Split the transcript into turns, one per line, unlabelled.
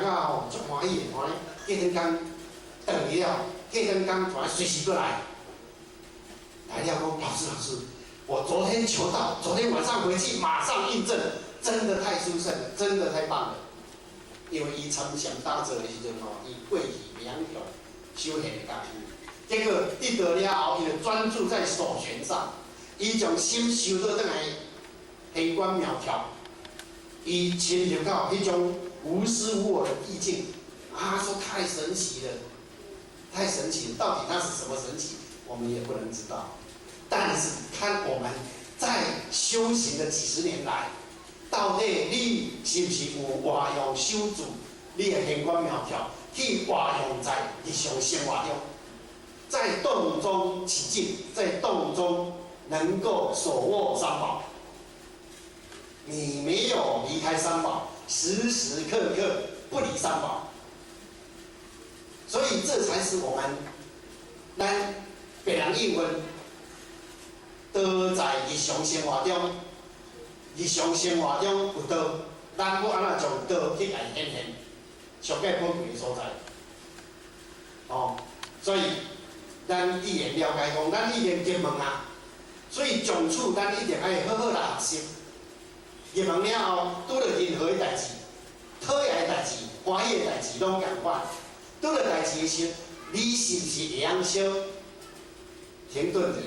到吼足欢喜的，看咧过天工等去了，过天工突然随时过来，来了讲老师，我昨天求到，昨天晚上回去马上印证，真的太殊胜了，真的太棒了。因为伊参详打坐的时阵吼，伊过去冥想修行的家己，结果得到了后，伊就专注在手拳上，伊将心收到转来，黑观苗条，伊亲入到迄种无私无我的意境，说太神奇了，太神奇了，到底它是什么神奇，我们也不能知道。但是看我们在修行的几十年来。到底你是不是有活用守住你的显观苗条，去活用在日常生活中，在动中起静，在动中能够手握三宝。你没有离开三宝，时时刻刻不离三宝，所以这才是我们咱别人应分，都在日常生活中。日常生活中有道，咱要安怎将道去来显现，上界宝贵的所在。所以咱已然了解讲，咱已然入门啊，所以从此咱一定爱好好来学习。入门了后，拄到任何的代志，讨厌的代志、欢喜的代志，拢共款。拄到代志的时候，你是不是会晓小停顿者？